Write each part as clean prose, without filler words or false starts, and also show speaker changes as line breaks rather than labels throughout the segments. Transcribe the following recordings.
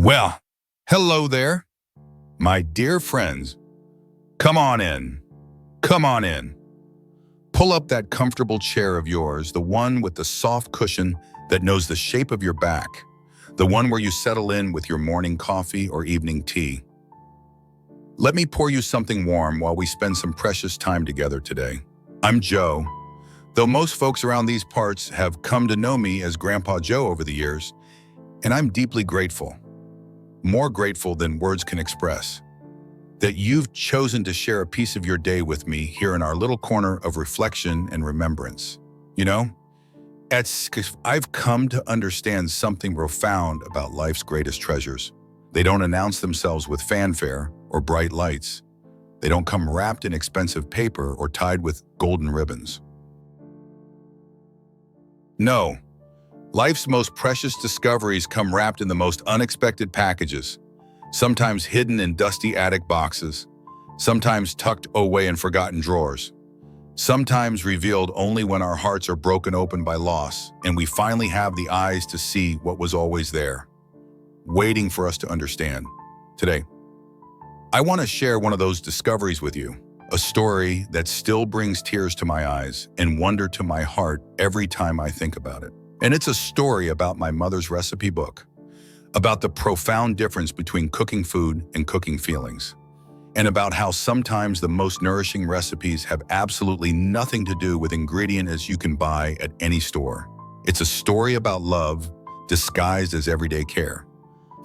Well, hello there, my dear friends. Come on in. Come on in. Pull up that comfortable chair of yours, the one with the soft cushion that knows the shape of your back, the one where you settle in with your morning coffee or evening tea. Let me pour you something warm while we spend some precious time together today. I'm Joe. Though most folks around these parts have come to know me as Grandpa Joe over the years, and I'm deeply grateful. More grateful than words can express, that you've chosen to share a piece of your day with me here in our little corner of reflection and remembrance. You know, I've come to understand something profound about life's greatest treasures. They don't announce themselves with fanfare or bright lights. They don't come wrapped in expensive paper or tied with golden ribbons. No. Life's most precious discoveries come wrapped in the most unexpected packages, sometimes hidden in dusty attic boxes, sometimes tucked away in forgotten drawers, sometimes revealed only when our hearts are broken open by loss and we finally have the eyes to see what was always there, waiting for us to understand. Today, I want to share one of those discoveries with you, a story that still brings tears to my eyes and wonder to my heart every time I think about it. And it's a story about my mother's recipe book, about the profound difference between cooking food and cooking feelings, and about how sometimes the most nourishing recipes have absolutely nothing to do with ingredients you can buy at any store. It's a story about love disguised as everyday care,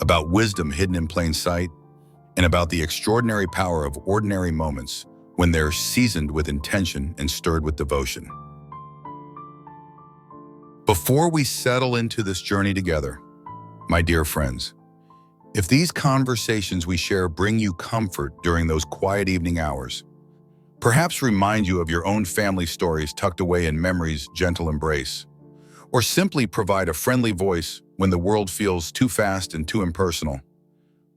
about wisdom hidden in plain sight, and about the extraordinary power of ordinary moments when they're seasoned with intention and stirred with devotion. Before we settle into this journey together, my dear friends, if these conversations we share bring you comfort during those quiet evening hours, perhaps remind you of your own family stories tucked away in memory's gentle embrace, or simply provide a friendly voice when the world feels too fast and too impersonal,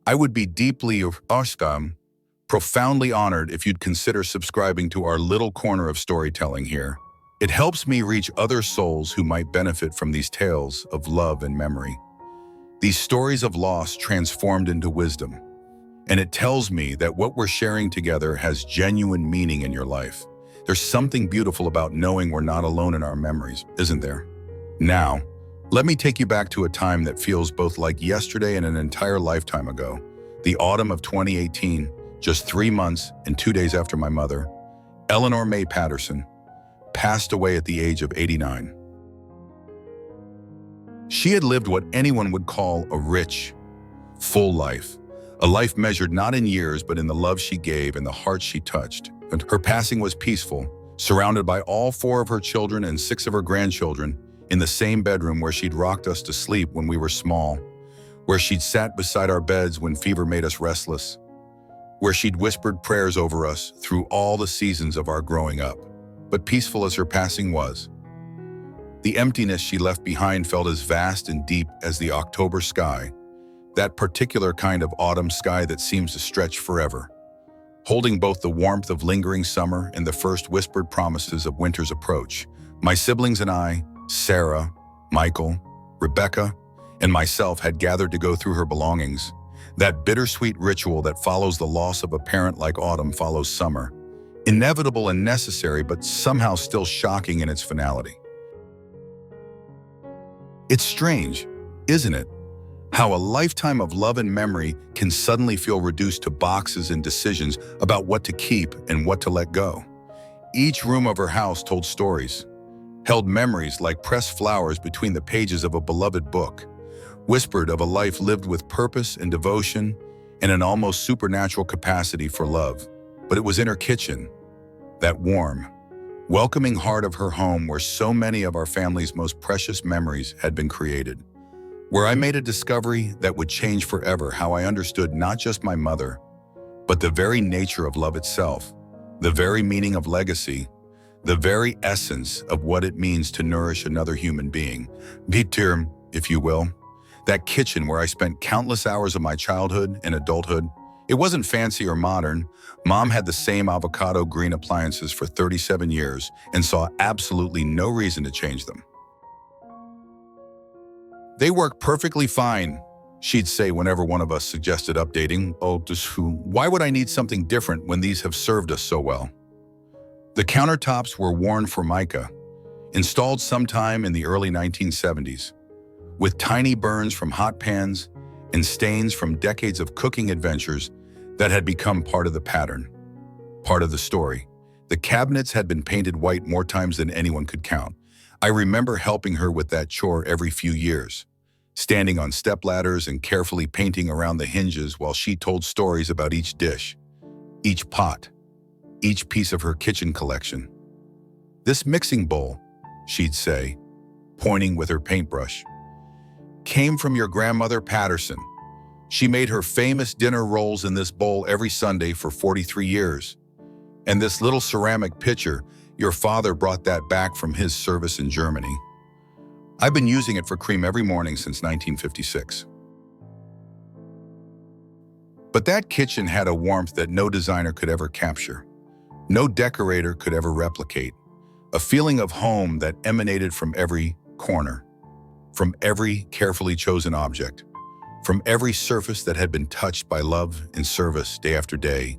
I would be deeply profoundly honored if you'd consider subscribing to our little corner of storytelling here. It helps me reach other souls who might benefit from these tales of love and memory. These stories of loss transformed into wisdom. And it tells me that what we're sharing together has genuine meaning in your life. There's something beautiful about knowing we're not alone in our memories, isn't there? Now, let me take you back to a time that feels both like yesterday and an entire lifetime ago. The autumn of 2018, just 3 months and 2 days after my mother, Eleanor May Patterson, passed away at the age of 89. She had lived what anyone would call a rich, full life, a life measured not in years but in the love she gave and the hearts she touched. And her passing was peaceful, surrounded by all 4 of her children and 6 of her grandchildren in the same bedroom where she'd rocked us to sleep when we were small, where she'd sat beside our beds when fever made us restless, where she'd whispered prayers over us through all the seasons of our growing up. But peaceful as her passing was, the emptiness she left behind felt as vast and deep as the October sky, that particular kind of autumn sky that seems to stretch forever, holding both the warmth of lingering summer and the first whispered promises of winter's approach. My siblings and I, Sarah, Michael, Rebecca, and myself had gathered to go through her belongings, that bittersweet ritual that follows the loss of a parent like autumn follows summer. Inevitable and necessary, but somehow still shocking in its finality. It's strange, isn't it? How a lifetime of love and memory can suddenly feel reduced to boxes and decisions about what to keep and what to let go. Each room of her house told stories, held memories like pressed flowers between the pages of a beloved book, whispered of a life lived with purpose and devotion and an almost supernatural capacity for love. But it was in her kitchen, that warm, welcoming heart of her home where so many of our family's most precious memories had been created, where I made a discovery that would change forever how I understood not just my mother, but the very nature of love itself, the very meaning of legacy, the very essence of what it means to nourish another human being. Bitter, if you will, that kitchen where I spent countless hours of my childhood and adulthood. It wasn't fancy or modern. Mom had the same avocado green appliances for 37 years and saw absolutely no reason to change them. They worked perfectly fine, she'd say whenever one of us suggested updating. Oh, why would I need something different when these have served us so well? The countertops were worn Formica, installed sometime in the early 1970s, with tiny burns from hot pans and stains from decades of cooking adventures that had become part of the pattern, part of the story. The cabinets had been painted white more times than anyone could count. I remember helping her with that chore every few years, standing on stepladders and carefully painting around the hinges while she told stories about each dish, each pot, each piece of her kitchen collection. This mixing bowl, she'd say, pointing with her paintbrush, came from your grandmother Patterson. She made her famous dinner rolls in this bowl every Sunday for 43 years. And this little ceramic pitcher, your father brought that back from his service in Germany. I've been using it for cream every morning since 1956. But that kitchen had a warmth that no designer could ever capture. No decorator could ever replicate. A feeling of home that emanated from every corner, from every carefully chosen object, from every surface that had been touched by love and service day after day,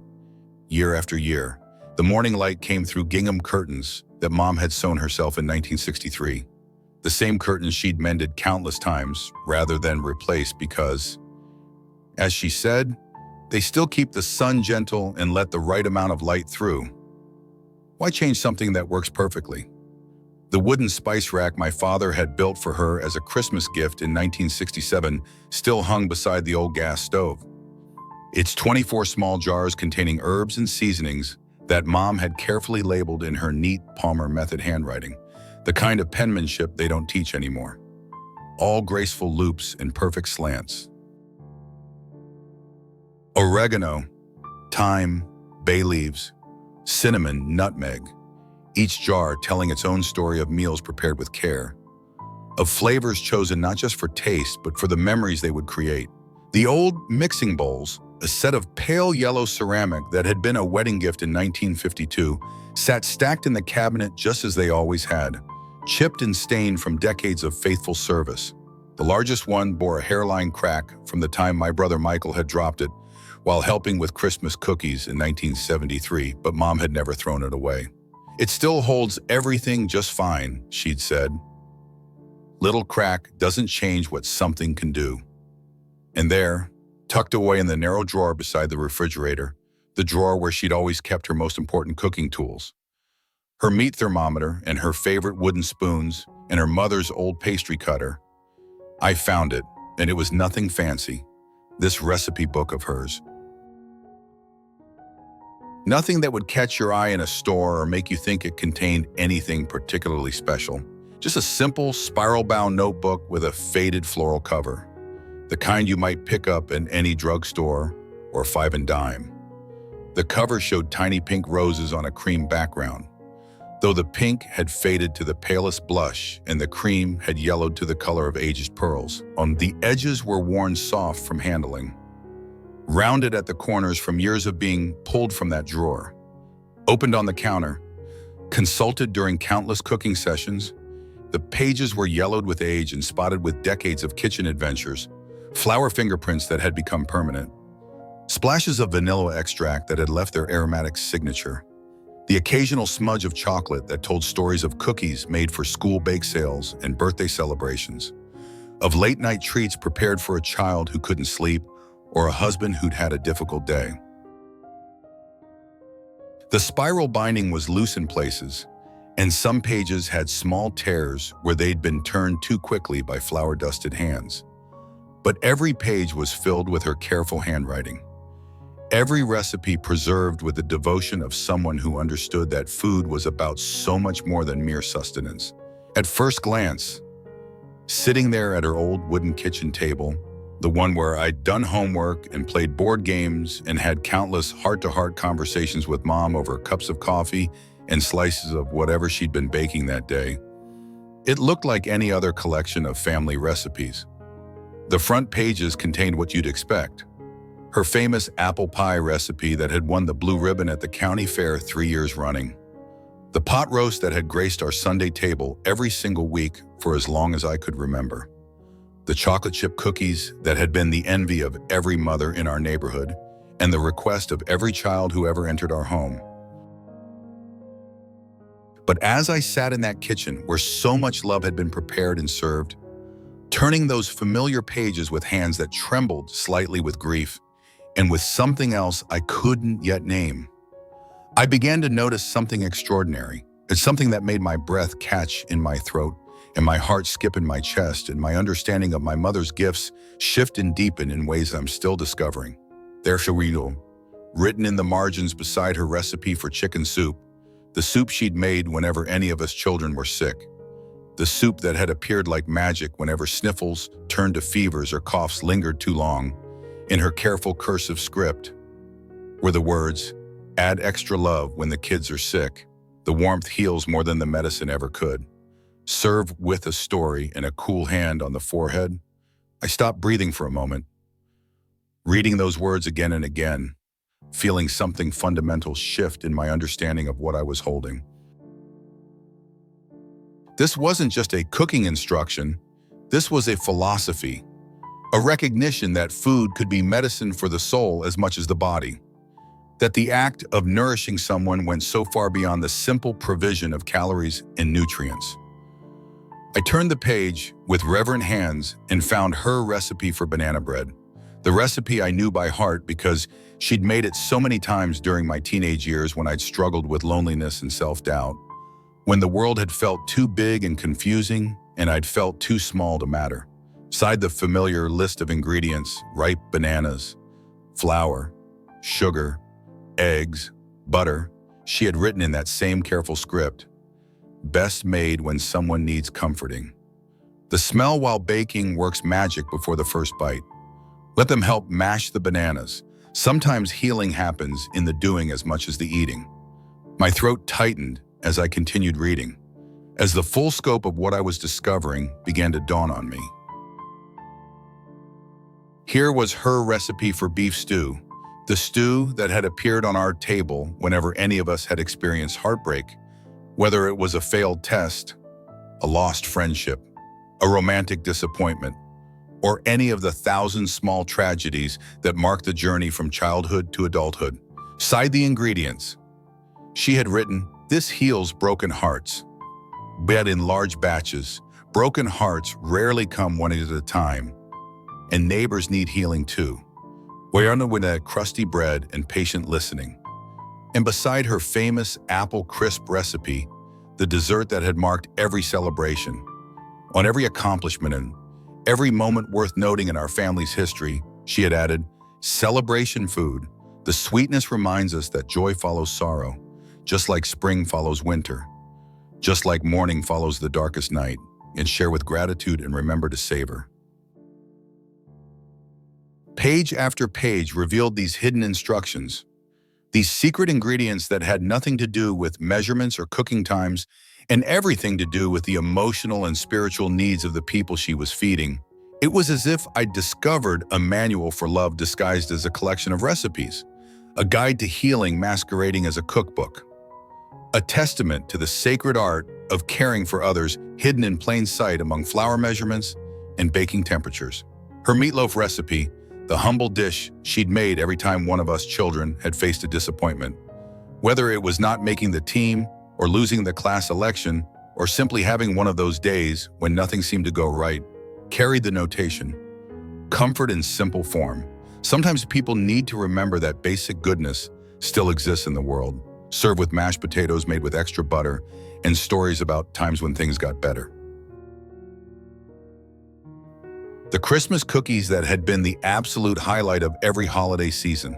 year after year. The morning light came through gingham curtains that Mom had sewn herself in 1963. The same curtains she'd mended countless times rather than replaced because, as she said, they still keep the sun gentle and let the right amount of light through. Why change something that works perfectly? The wooden spice rack my father had built for her as a Christmas gift in 1967 still hung beside the old gas stove. Its 24 small jars containing herbs and seasonings that Mom had carefully labeled in her neat Palmer method handwriting, the kind of penmanship they don't teach anymore. All graceful loops and perfect slants. Oregano, thyme, bay leaves, cinnamon, nutmeg, each jar telling its own story of meals prepared with care, of flavors chosen not just for taste, but for the memories they would create. The old mixing bowls, a set of pale yellow ceramic that had been a wedding gift in 1952, sat stacked in the cabinet just as they always had, chipped and stained from decades of faithful service. The largest one bore a hairline crack from the time my brother Michael had dropped it while helping with Christmas cookies in 1973, but Mom had never thrown it away. It still holds everything just fine, she'd said. Little crack doesn't change what something can do. And there, tucked away in the narrow drawer beside the refrigerator, the drawer where she'd always kept her most important cooking tools, her meat thermometer and her favorite wooden spoons and her mother's old pastry cutter. I found it, and it was nothing fancy, this recipe book of hers. Nothing that would catch your eye in a store or make you think it contained anything particularly special. Just a simple spiral-bound notebook with a faded floral cover, the kind you might pick up in any drugstore or five and dime. The cover showed tiny pink roses on a cream background, though the pink had faded to the palest blush and the cream had yellowed to the color of aged pearls. The edges were worn soft from handling, rounded at the corners from years of being pulled from that drawer. Opened on the counter, consulted during countless cooking sessions, the pages were yellowed with age and spotted with decades of kitchen adventures, flower fingerprints that had become permanent, splashes of vanilla extract that had left their aromatic signature, the occasional smudge of chocolate that told stories of cookies made for school bake sales and birthday celebrations, of late-night treats prepared for a child who couldn't sleep or a husband who'd had a difficult day. The spiral binding was loose in places, and some pages had small tears where they'd been turned too quickly by flour-dusted hands. But every page was filled with her careful handwriting. Every recipe preserved with the devotion of someone who understood that food was about so much more than mere sustenance. At first glance, sitting there at her old wooden kitchen table, the one where I'd done homework and played board games and had countless heart-to-heart conversations with Mom over cups of coffee and slices of whatever she'd been baking that day, it looked like any other collection of family recipes. The front pages contained what you'd expect. Her famous apple pie recipe that had won the blue ribbon at the county fair 3 years running. The pot roast that had graced our Sunday table every single week for as long as I could remember. The chocolate chip cookies that had been the envy of every mother in our neighborhood and the request of every child who ever entered our home. But as I sat in that kitchen where so much love had been prepared and served, turning those familiar pages with hands that trembled slightly with grief and with something else I couldn't yet name, I began to notice something extraordinary. It's something that made my breath catch in my throat and my heart skip in my chest and my understanding of my mother's gifts shift and deepen in ways I'm still discovering. There she was, written in the margins beside her recipe for chicken soup, the soup she'd made whenever any of us children were sick. The soup that had appeared like magic whenever sniffles turned to fevers or coughs lingered too long. In her careful cursive script were the words, "Add extra love when the kids are sick. The warmth heals more than the medicine ever could. Serve with a story and a cool hand on the forehead." I stopped breathing for a moment, reading those words again and again, feeling something fundamental shift in my understanding of what I was holding. This wasn't just a cooking instruction, this was a philosophy, a recognition that food could be medicine for the soul as much as the body, that the act of nourishing someone went so far beyond the simple provision of calories and nutrients. I turned the page with reverent hands and found her recipe for banana bread, the recipe I knew by heart because she'd made it so many times during my teenage years when I'd struggled with loneliness and self-doubt, when the world had felt too big and confusing and I'd felt too small to matter. Beside the familiar list of ingredients, ripe bananas, flour, sugar, eggs, butter, she had written in that same careful script, "Best made when someone needs comforting. The smell while baking works magic before the first bite. Let them help mash the bananas. Sometimes healing happens in the doing as much as the eating." My throat tightened as I continued reading, as the full scope of what I was discovering began to dawn on me. Here was her recipe for beef stew, the stew that had appeared on our table whenever any of us had experienced heartbreak, whether it was a failed test, a lost friendship, a romantic disappointment, or any of the thousand small tragedies that mark the journey from childhood to adulthood. Beside the ingredients, she had written, "This heals broken hearts." Bed in large batches, broken hearts rarely come one at a time, and neighbors need healing too. We are with a crusty bread and patient listening. And beside her famous apple crisp recipe, the dessert that had marked every celebration, on every accomplishment and every moment worth noting in our family's history, she had added, "Celebration food. The sweetness reminds us that joy follows sorrow, just like spring follows winter, just like morning follows the darkest night, and share with gratitude and remember to savor." Page after page revealed these hidden instructions, these secret ingredients that had nothing to do with measurements or cooking times and everything to do with the emotional and spiritual needs of the people she was feeding. It was as if I'd discovered a manual for love disguised as a collection of recipes, a guide to healing masquerading as a cookbook, a testament to the sacred art of caring for others hidden in plain sight among flour measurements and baking temperatures. Her meatloaf recipe, the humble dish she'd made every time one of us children had faced a disappointment, whether it was not making the team or losing the class election or simply having one of those days when nothing seemed to go right, carried the notation, "Comfort in simple form." Sometimes people need to remember that basic goodness still exists in the world. Serve with mashed potatoes made with extra butter and stories about times when things got better. The Christmas cookies that had been the absolute highlight of every holiday season.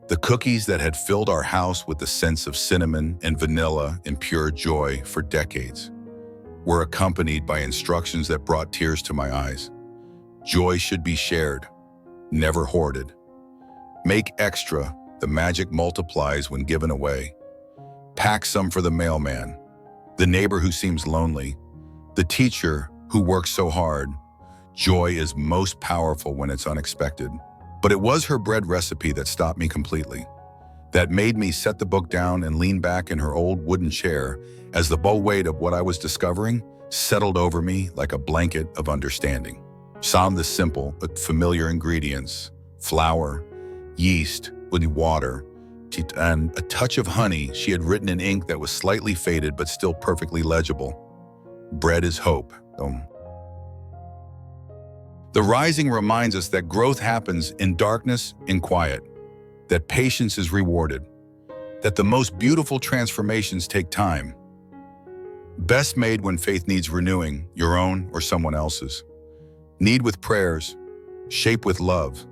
The cookies that had filled our house with the sense of cinnamon and vanilla and pure joy for decades were accompanied by instructions that brought tears to my eyes. Joy should be shared, never hoarded. Make extra, the magic multiplies when given away. Pack some for the mailman, the neighbor who seems lonely, the teacher who works so hard. Joy is most powerful when it's unexpected. But it was her bread recipe that stopped me completely, that made me set the book down and lean back in her old wooden chair as the full weight of what I was discovering settled over me like a blanket of understanding. Some the simple but familiar ingredients: flour, yeast, woody water, and a touch of honey she had written in ink that was slightly faded but still perfectly legible. Bread is hope. The rising reminds us that growth happens in darkness, in quiet, that patience is rewarded, that the most beautiful transformations take time. Best made when faith needs renewing, your own or someone else's. Knead with prayers, shape with love,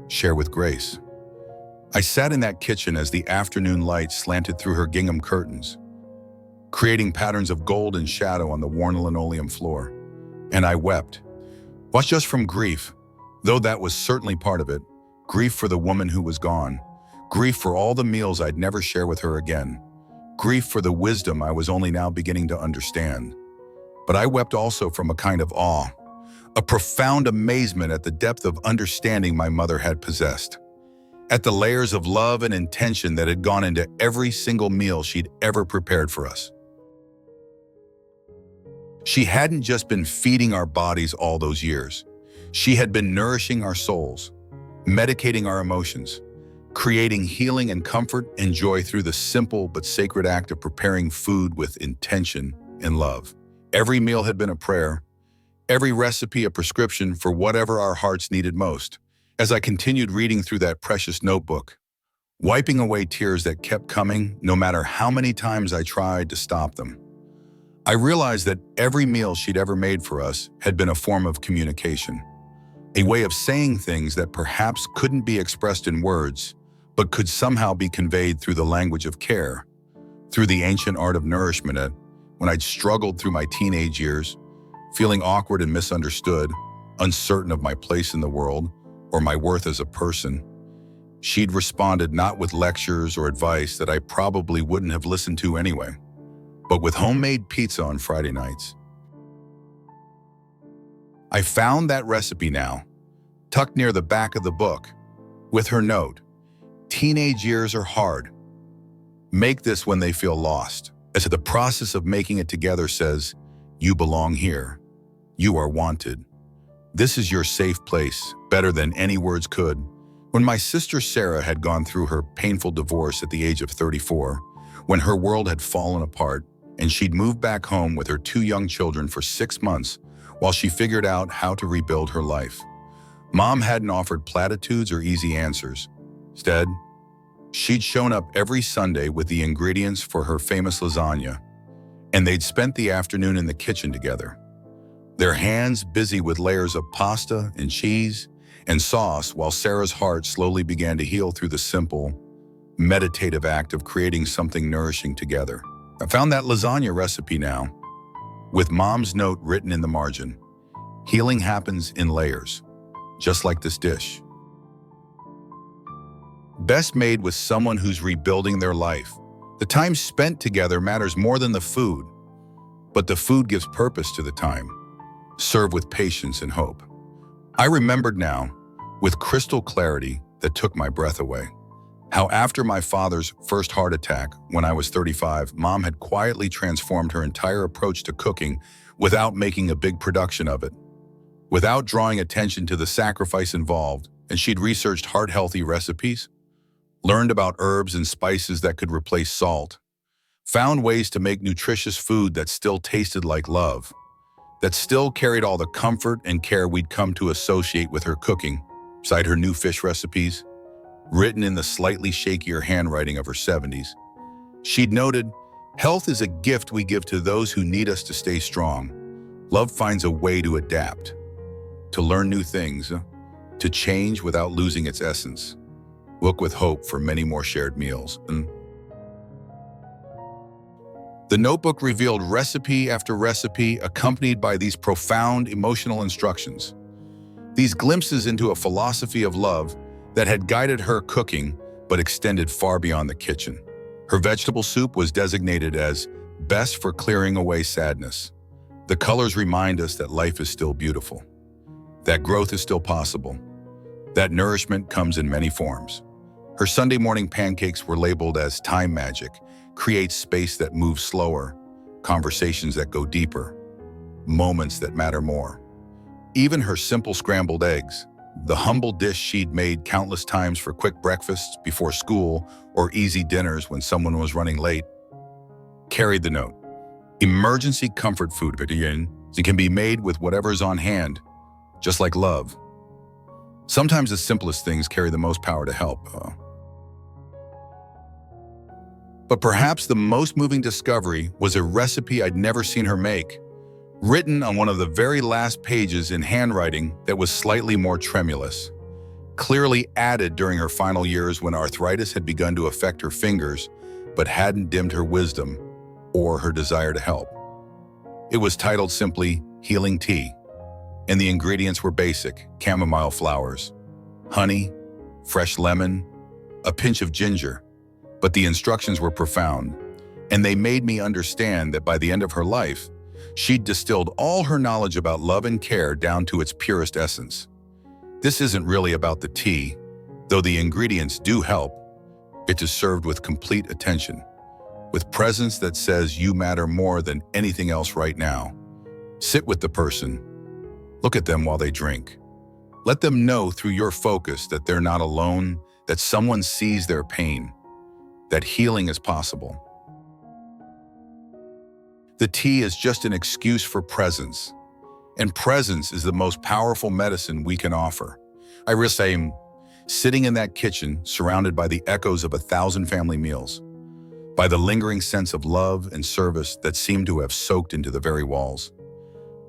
share with grace. I sat in that kitchen as the afternoon light slanted through her gingham curtains, creating patterns of gold and shadow on the worn linoleum floor. And I wept. Not just from grief, though that was certainly part of it, grief for the woman who was gone, grief for all the meals I'd never share with her again, grief for the wisdom I was only now beginning to understand. But I wept also from a kind of awe, a profound amazement at the depth of understanding my mother had possessed, at the layers of love and intention that had gone into every single meal she'd ever prepared for us. She hadn't just been feeding our bodies all those years. She had been nourishing our souls, medicating our emotions, creating healing and comfort and joy through the simple but sacred act of preparing food with intention and love. Every meal had been a prayer, every recipe a prescription for whatever our hearts needed most. As I continued reading through that precious notebook, wiping away tears that kept coming no matter how many times I tried to stop them, I realized that every meal she'd ever made for us had been a form of communication, a way of saying things that perhaps couldn't be expressed in words, but could somehow be conveyed through the language of care, through the ancient art of nourishment. When I'd struggled through my teenage years, feeling awkward and misunderstood, uncertain of my place in the world or my worth as a person, she'd responded not with lectures or advice that I probably wouldn't have listened to anyway, but with homemade pizza on Friday nights. I found that recipe now, tucked near the back of the book, with her note: "Teenage years are hard. Make this when they feel lost." As the process of making it together says, "You belong here. You are wanted. This is your safe place," better than any words could. When my sister Sarah had gone through her painful divorce at the age of 34, when her world had fallen apart, and she'd moved back home with her 2 young children for 6 months while she figured out how to rebuild her life. Mom hadn't offered platitudes or easy answers. Instead, she'd shown up every Sunday with the ingredients for her famous lasagna, and they'd spent the afternoon in the kitchen together, their hands busy with layers of pasta and cheese and sauce, while Sarah's heart slowly began to heal through the simple, meditative act of creating something nourishing together. I found that lasagna recipe now, with Mom's note written in the margin: "Healing happens in layers, just like this dish." Best made with someone who's rebuilding their life. The time spent together matters more than the food, but the food gives purpose to the time. Serve with patience and hope. I remembered now, with crystal clarity that took my breath away, how after my father's first heart attack when I was 35, Mom had quietly transformed her entire approach to cooking without making a big production of it, without drawing attention to the sacrifice involved, and she'd researched heart-healthy recipes, learned about herbs and spices that could replace salt, found ways to make nutritious food that still tasted like love, that still carried all the comfort and care we'd come to associate with her cooking, beside her new fish recipes, written in the slightly shakier handwriting of her 70s. She'd noted, "Health is a gift we give to those who need us to stay strong. Love finds a way to adapt, to learn new things, to change without losing its essence. Look with hope for many more shared meals." The notebook revealed recipe after recipe, accompanied by these profound emotional instructions. These glimpses into a philosophy of love that had guided her cooking but extended far beyond the kitchen. Her vegetable soup was designated as best for clearing away sadness. The colors remind us that life is still beautiful, that growth is still possible, that nourishment comes in many forms. Her Sunday morning pancakes were labeled as time magic, create space that moves slower, conversations that go deeper, moments that matter more. Even her simple scrambled eggs, the humble dish she'd made countless times for quick breakfasts before school or easy dinners when someone was running late, carried the note. Emergency comfort food it can be made with whatever's on hand, just like love. Sometimes the simplest things carry the most power to help. But perhaps the most moving discovery was a recipe I'd never seen her make, written on one of the very last pages in handwriting that was slightly more tremulous, clearly added during her final years when arthritis had begun to affect her fingers but hadn't dimmed her wisdom or her desire to help. It was titled simply Healing Tea, and the ingredients were basic: chamomile flowers, honey, fresh lemon, a pinch of ginger. But the instructions were profound, and they made me understand that by the end of her life, she'd distilled all her knowledge about love and care down to its purest essence. This isn't really about the tea, though the ingredients do help. It is served with complete attention, with presence that says you matter more than anything else right now. Sit with the person. Look at them while they drink. Let them know through your focus that they're not alone, that someone sees their pain, that healing is possible. The tea is just an excuse for presence, and presence is the most powerful medicine we can offer. I risk saying, sitting in that kitchen, surrounded by the echoes of 1,000 family meals, by the lingering sense of love and service that seemed to have soaked into the very walls,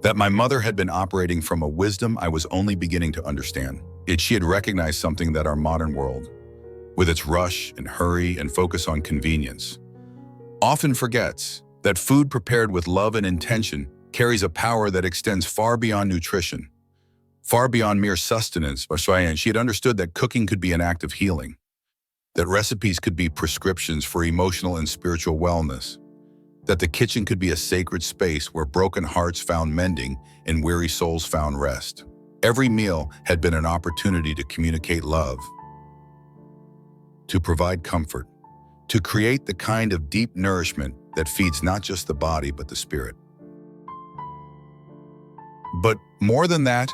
that my mother had been operating from a wisdom I was only beginning to understand. She had recognized something that our modern world, with its rush and hurry and focus on convenience, often forgets: that food prepared with love and intention carries a power that extends far beyond nutrition, far beyond mere sustenance. And she had understood that cooking could be an act of healing, that recipes could be prescriptions for emotional and spiritual wellness, that the kitchen could be a sacred space where broken hearts found mending and weary souls found rest. Every meal had been an opportunity to communicate love, to provide comfort, to create the kind of deep nourishment that feeds not just the body but the spirit. But more than that,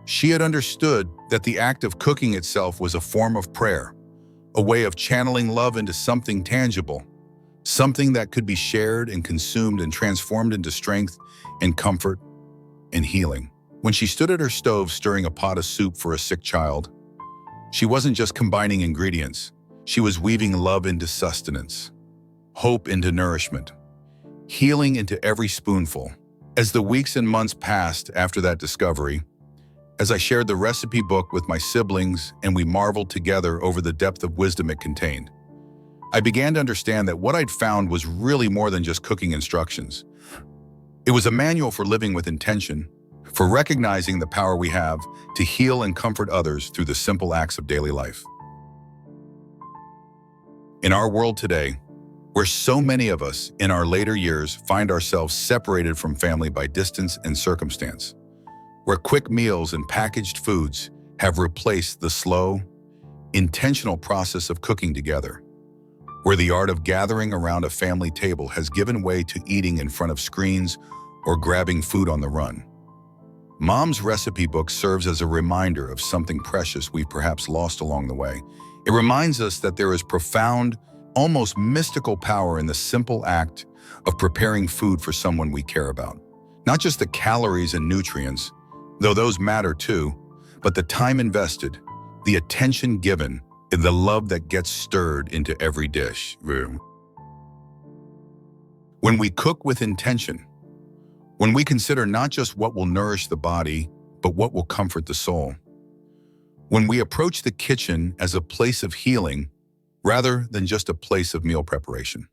she had understood that the act of cooking itself was a form of prayer, a way of channeling love into something tangible, something that could be shared and consumed and transformed into strength and comfort and healing. When she stood at her stove stirring a pot of soup for a sick child, she wasn't just combining ingredients. She was weaving love into sustenance, hope into nourishment, healing into every spoonful. As the weeks and months passed after that discovery, as I shared the recipe book with my siblings and we marveled together over the depth of wisdom it contained, I began to understand that what I'd found was really more than just cooking instructions. It was a manual for living with intention, for recognizing the power we have to heal and comfort others through the simple acts of daily life. In our world today, where so many of us in our later years find ourselves separated from family by distance and circumstance, where quick meals and packaged foods have replaced the slow, intentional process of cooking together, where the art of gathering around a family table has given way to eating in front of screens or grabbing food on the run, Mom's recipe book serves as a reminder of something precious we've perhaps lost along the way. It reminds us that there is profound, almost mystical power in the simple act of preparing food for someone we care about. Not just the calories and nutrients, though those matter too, but the time invested, the attention given, and the love that gets stirred into every dish. When we cook with intention, when we consider not just what will nourish the body, but what will comfort the soul, when we approach the kitchen as a place of healing rather than just a place of meal preparation,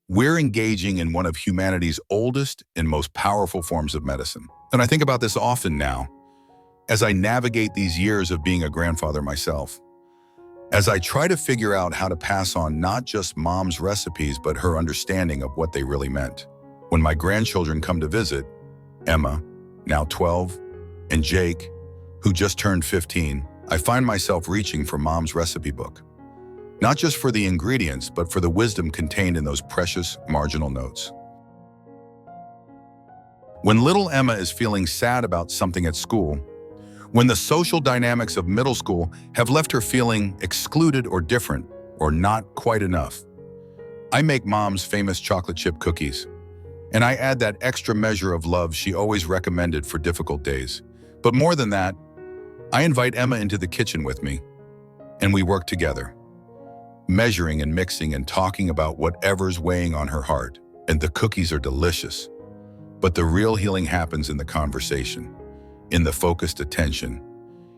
we're engaging in one of humanity's oldest and most powerful forms of medicine. And I think about this often now, as I navigate these years of being a grandfather myself, as I try to figure out how to pass on not just Mom's recipes, but her understanding of what they really meant. When my grandchildren come to visit, Emma, now 12, and Jake, who just turned 15, I find myself reaching for Mom's recipe book. Not just for the ingredients, but for the wisdom contained in those precious marginal notes. When little Emma is feeling sad about something at school, when the social dynamics of middle school have left her feeling excluded or different, or not quite enough, I make Mom's famous chocolate chip cookies. And I add that extra measure of love she always recommended for difficult days. But more than that, I invite Emma into the kitchen with me, and we work together, measuring and mixing and talking about whatever's weighing on her heart. And the cookies are delicious. But the real healing happens in the conversation, in the focused attention,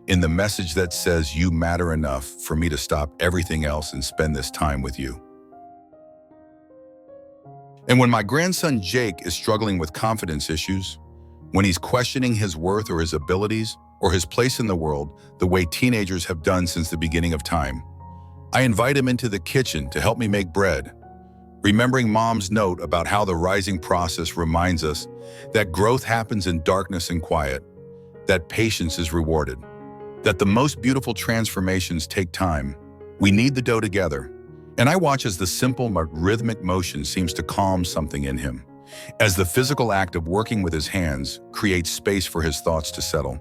in the message that says you matter enough for me to stop everything else and spend this time with you. And when my grandson Jake is struggling with confidence issues, when he's questioning his worth or his abilities or his place in the world the way teenagers have done since the beginning of time, I invite him into the kitchen to help me make bread, remembering Mom's note about how the rising process reminds us that growth happens in darkness and quiet, that patience is rewarded, that the most beautiful transformations take time. We knead the dough together, and I watch as the simple but rhythmic motion seems to calm something in him, as the physical act of working with his hands creates space for his thoughts to settle.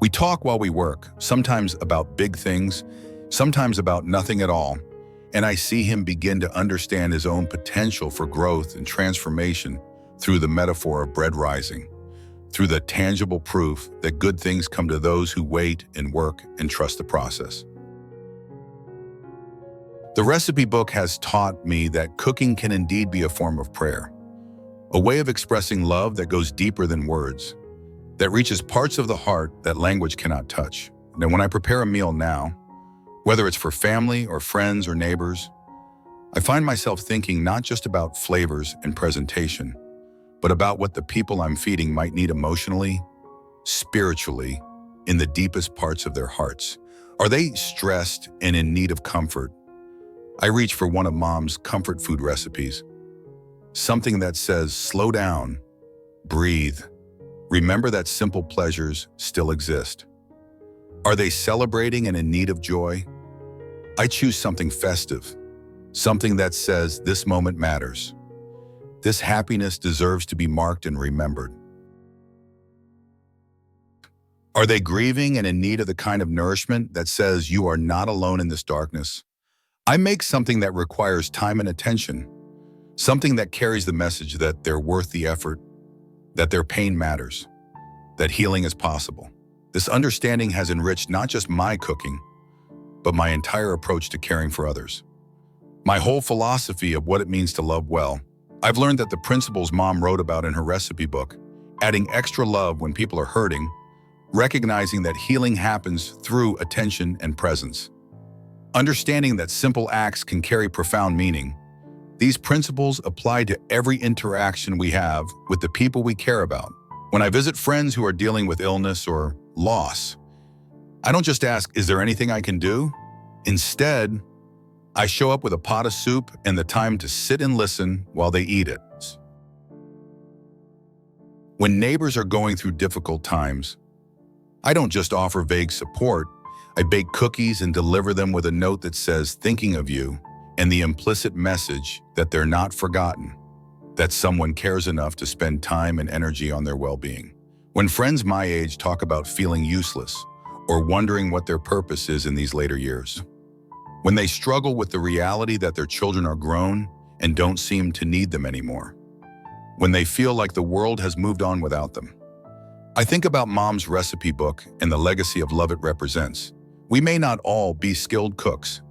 We talk while we work, sometimes about big things, sometimes about nothing at all, and I see him begin to understand his own potential for growth and transformation through the metaphor of bread rising, through the tangible proof that good things come to those who wait and work and trust the process. The recipe book has taught me that cooking can indeed be a form of prayer, a way of expressing love that goes deeper than words, that reaches parts of the heart that language cannot touch. And when I prepare a meal now, whether it's for family or friends or neighbors, I find myself thinking not just about flavors and presentation, but about what the people I'm feeding might need emotionally, spiritually, in the deepest parts of their hearts. Are they stressed and in need of comfort? I reach for one of Mom's comfort food recipes, something that says, slow down, breathe, remember that simple pleasures still exist. Are they celebrating and in need of joy? I choose something festive, something that says this moment matters. This happiness deserves to be marked and remembered. Are they grieving and in need of the kind of nourishment that says you are not alone in this darkness? I make something that requires time and attention, something that carries the message that they're worth the effort, that their pain matters, that healing is possible. This understanding has enriched not just my cooking, but my entire approach to caring for others. My whole philosophy of what it means to love well. I've learned that the principles Mom wrote about in her recipe book, adding extra love when people are hurting, recognizing that healing happens through attention and presence, understanding that simple acts can carry profound meaning. These principles apply to every interaction we have with the people we care about. When I visit friends who are dealing with illness or loss, I don't just ask, is there anything I can do? Instead, I show up with a pot of soup and the time to sit and listen while they eat it. When neighbors are going through difficult times, I don't just offer vague support. I bake cookies and deliver them with a note that says, thinking of you, and the implicit message that they're not forgotten, that someone cares enough to spend time and energy on their well-being. When friends my age talk about feeling useless or wondering what their purpose is in these later years, when they struggle with the reality that their children are grown and don't seem to need them anymore, when they feel like the world has moved on without them, I think about Mom's recipe book and the legacy of love it represents. We may not all be skilled cooks,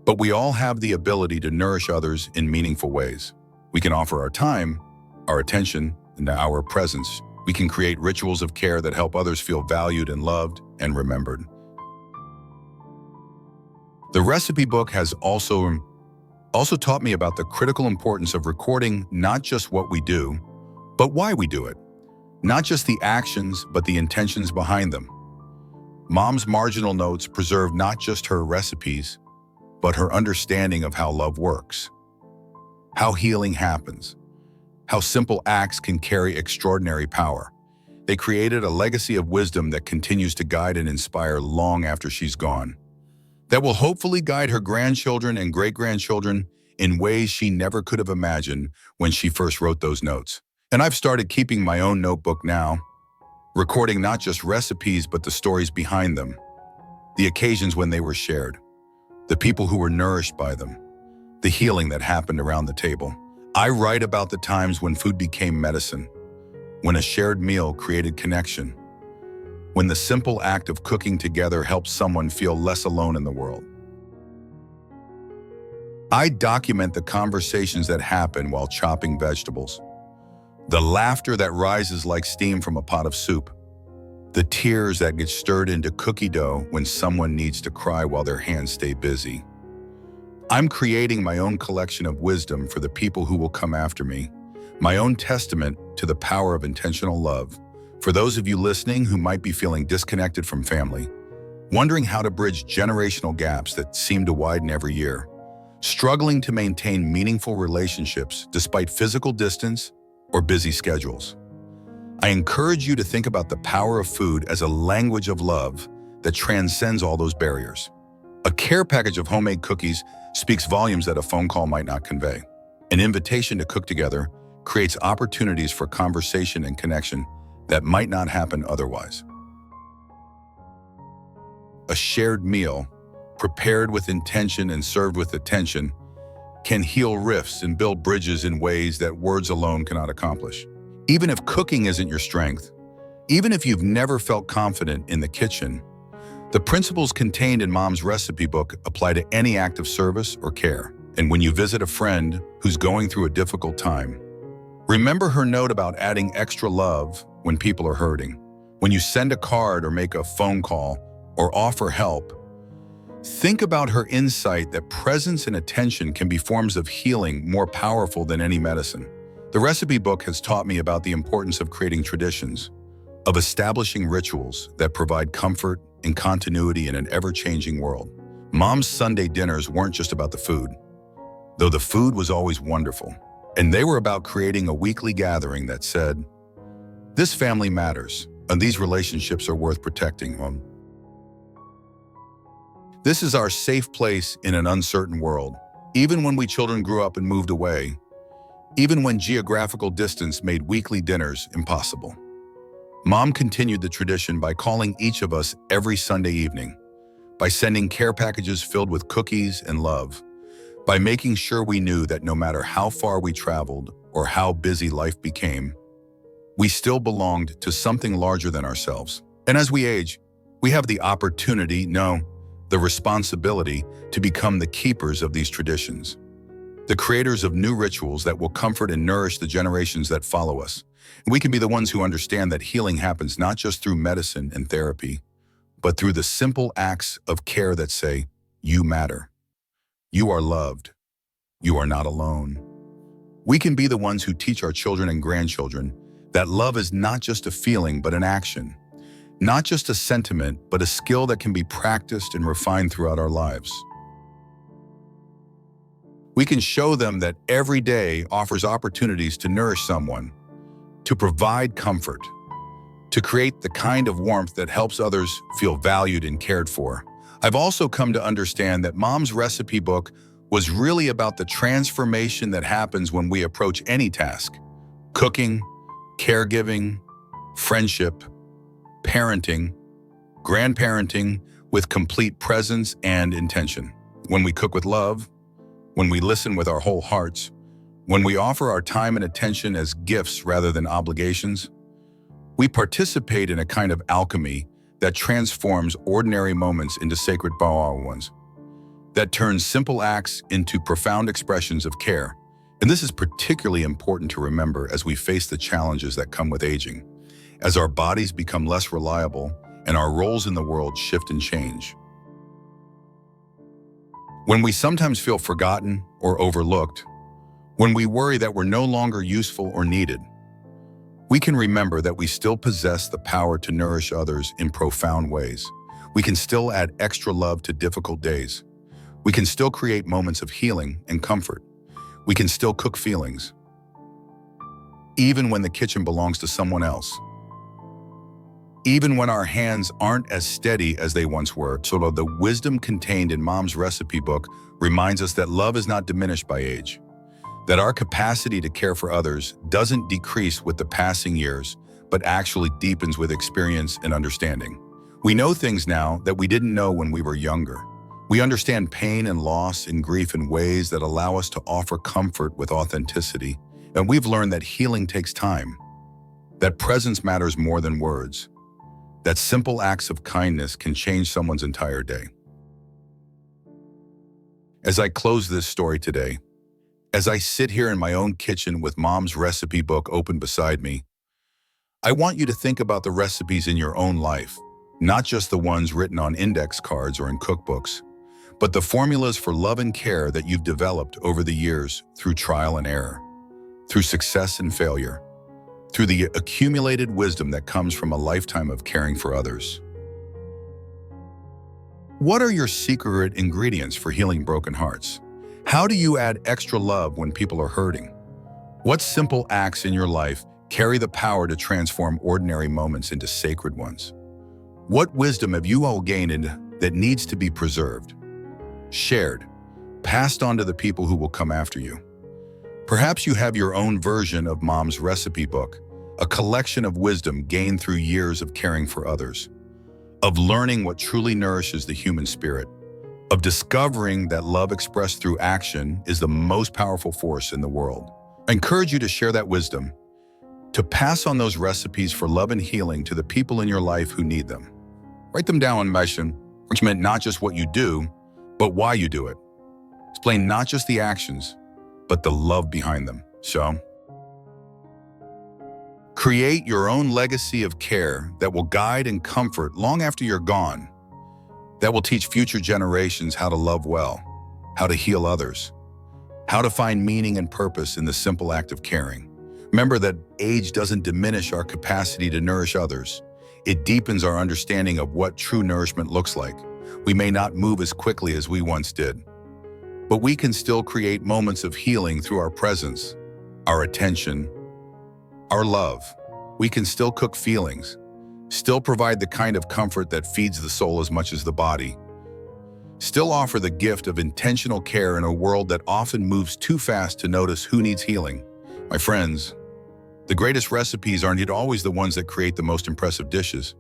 but we all have the ability to nourish others in meaningful ways. We can offer our time, our attention, and our presence. We can create rituals of care that help others feel valued and loved and remembered. The recipe book has also taught me about the critical importance of recording not just what we do, but why we do it. Not just the actions, but the intentions behind them. Mom's marginal notes preserve not just her recipes, but her understanding of how love works, how healing happens, how simple acts can carry extraordinary power. They created a legacy of wisdom that continues to guide and inspire long after she's gone, that will hopefully guide her grandchildren and great-grandchildren in ways she never could have imagined when she first wrote those notes. And I've started keeping my own notebook now, recording not just recipes but the stories behind them, the occasions when they were shared, the people who were nourished by them, the healing that happened around the table. I write about the times when food became medicine, when a shared meal created connection, when the simple act of cooking together helped someone feel less alone in the world. I document the conversations that happen while chopping vegetables, the laughter that rises like steam from a pot of soup, the tears that get stirred into cookie dough when someone needs to cry while their hands stay busy. I'm creating my own collection of wisdom for the people who will come after me, my own testament to the power of intentional love. For those of you listening who might be feeling disconnected from family, wondering how to bridge generational gaps that seem to widen every year, struggling to maintain meaningful relationships despite physical distance or busy schedules, I encourage you to think about the power of food as a language of love that transcends all those barriers. A care package of homemade cookies speaks volumes that a phone call might not convey. An invitation to cook together creates opportunities for conversation and connection that might not happen otherwise. A shared meal, prepared with intention and served with attention, can heal rifts and build bridges in ways that words alone cannot accomplish. Even if cooking isn't your strength, even if you've never felt confident in the kitchen, the principles contained in Mom's recipe book apply to any act of service or care. And when you visit a friend who's going through a difficult time, remember her note about adding extra love when people are hurting. When you send a card or make a phone call or offer help, think about her insight that presence and attention can be forms of healing more powerful than any medicine. The recipe book has taught me about the importance of creating traditions, of establishing rituals that provide comfort and continuity in an ever-changing world. Mom's Sunday dinners weren't just about the food, though the food was always wonderful. And they were about creating a weekly gathering that said, this family matters, and these relationships are worth protecting. This is our safe place in an uncertain world. Even when we children grew up and moved away, even when geographical distance made weekly dinners impossible, Mom continued the tradition by calling each of us every Sunday evening, by sending care packages filled with cookies and love, by making sure we knew that no matter how far we traveled or how busy life became, we still belonged to something larger than ourselves. And as we age, we have the opportunity, no, the responsibility to become the keepers of these traditions, the creators of new rituals that will comfort and nourish the generations that follow us. And we can be the ones who understand that healing happens not just through medicine and therapy, but through the simple acts of care that say, you matter. You are loved. You are not alone. We can be the ones who teach our children and grandchildren that love is not just a feeling, but an action. Not just a sentiment, but a skill that can be practiced and refined throughout our lives. We can show them that every day offers opportunities to nourish someone, to provide comfort, to create the kind of warmth that helps others feel valued and cared for. I've also come to understand that Mom's recipe book was really about the transformation that happens when we approach any task: cooking, caregiving, friendship, parenting, grandparenting, with complete presence and intention. When we cook with love, when we listen with our whole hearts, when we offer our time and attention as gifts rather than obligations, we participate in a kind of alchemy that transforms ordinary moments into sacred ones, that turns simple acts into profound expressions of care. And this is particularly important to remember as we face the challenges that come with aging, as our bodies become less reliable and our roles in the world shift and change. When we sometimes feel forgotten or overlooked, when we worry that we're no longer useful or needed, we can remember that we still possess the power to nourish others in profound ways. We can still add extra love to difficult days. We can still create moments of healing and comfort. We can still cook feelings, even when the kitchen belongs to someone else. Even when our hands aren't as steady as they once were. So the wisdom contained in Mom's recipe book reminds us that love is not diminished by age, That our capacity to care for others doesn't decrease with the passing years, but actually deepens with experience and understanding. We know things now that we didn't know when we were younger. We understand pain and loss and grief in ways that allow us to offer comfort with authenticity, and we've learned that healing takes time, that presence matters more than words, that simple acts of kindness can change someone's entire day. As I close this story today, as I sit here in my own kitchen with Mom's recipe book open beside me, I want you to think about the recipes in your own life, not just the ones written on index cards or in cookbooks, but the formulas for love and care that you've developed over the years through trial and error, through success and failure, through the accumulated wisdom that comes from a lifetime of caring for others. What are your secret ingredients for healing broken hearts? How do you add extra love when people are hurting? What simple acts in your life carry the power to transform ordinary moments into sacred ones? What wisdom have you all gained that needs to be preserved, shared, passed on to the people who will come after you? Perhaps you have your own version of Mom's recipe book, a collection of wisdom gained through years of caring for others, of learning what truly nourishes the human spirit, of discovering that love expressed through action is the most powerful force in the world. I encourage you to share that wisdom, to pass on those recipes for love and healing to the people in your life who need them. Write them down on mission, which meant not just what you do, but why you do it. Explain not just the actions, but the love behind them. So, create your own legacy of care that will guide and comfort long after you're gone, that will teach future generations how to love well, how to heal others, how to find meaning and purpose in the simple act of caring. Remember that age doesn't diminish our capacity to nourish others. It deepens our understanding of what true nourishment looks like. We may not move as quickly as we once did, but we can still create moments of healing through our presence, our attention, our love. We can still cook feelings, still provide the kind of comfort that feeds the soul as much as the body, still offer the gift of intentional care in a world that often moves too fast to notice who needs healing. My friends, the greatest recipes aren't always the ones that create the most impressive dishes,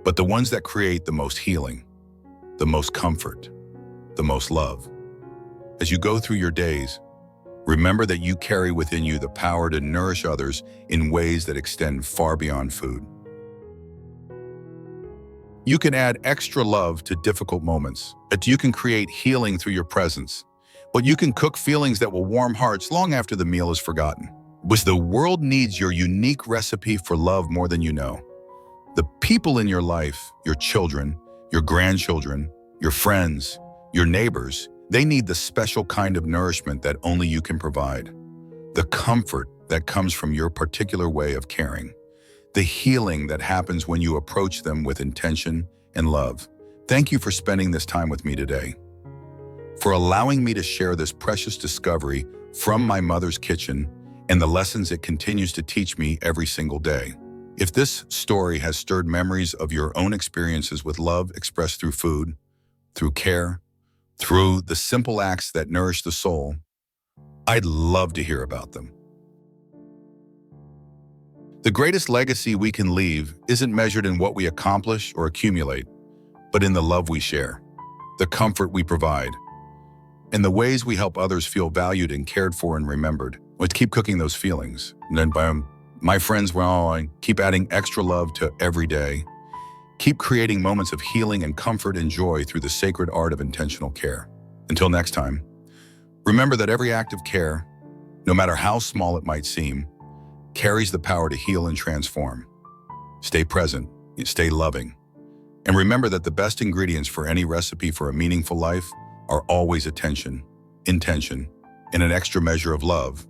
but the ones that create the most healing, the most comfort, the most love. As you go through your days, remember that you carry within you the power to nourish others in ways that extend far beyond food. You can add extra love to difficult moments. You can create healing through your presence. But you can cook feelings that will warm hearts long after the meal is forgotten. Because the world needs your unique recipe for love more than you know. The people in your life, your children, your grandchildren, your friends, your neighbors, they need the special kind of nourishment that only you can provide. The comfort that comes from your particular way of caring. The healing that happens when you approach them with intention and love. Thank you for spending this time with me today, for allowing me to share this precious discovery from my mother's kitchen and the lessons it continues to teach me every single day. If this story has stirred memories of your own experiences with love expressed through food, through care, through the simple acts that nourish the soul, I'd love to hear about them. The greatest legacy we can leave isn't measured in what we accomplish or accumulate, but in the love we share, the comfort we provide, and the ways we help others feel valued and cared for and remembered. Let's keep cooking those feelings. And then my friends, I keep adding extra love to every day. Keep creating moments of healing and comfort and joy through the sacred art of intentional care. Until next time, remember that every act of care, no matter how small it might seem, carries the power to heal and transform. Stay present, stay loving, and remember that the best ingredients for any recipe for a meaningful life are always attention, intention, and an extra measure of love,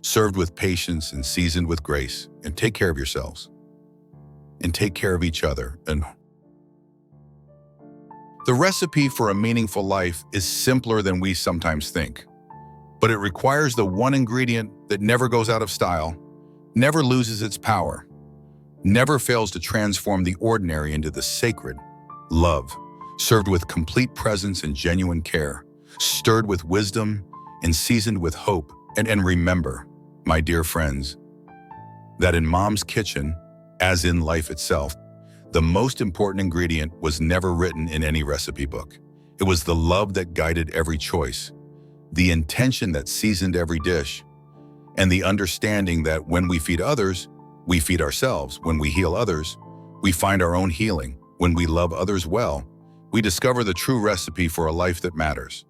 served with patience and seasoned with grace. And take care of yourselves, and take care of each other. And the recipe for a meaningful life is simpler than we sometimes think, but it requires the one ingredient that never goes out of style, never loses its power, never fails to transform the ordinary into the sacred: love, served with complete presence and genuine care, stirred with wisdom and seasoned with hope And remember, my dear friends, that in Mom's kitchen, as in life itself, the most important ingredient was never written in any recipe book. It was the love that guided every choice, the intention that seasoned every dish, and the understanding that when we feed others, we feed ourselves. When we heal others, we find our own healing. When we love others well, we discover the true recipe for a life that matters.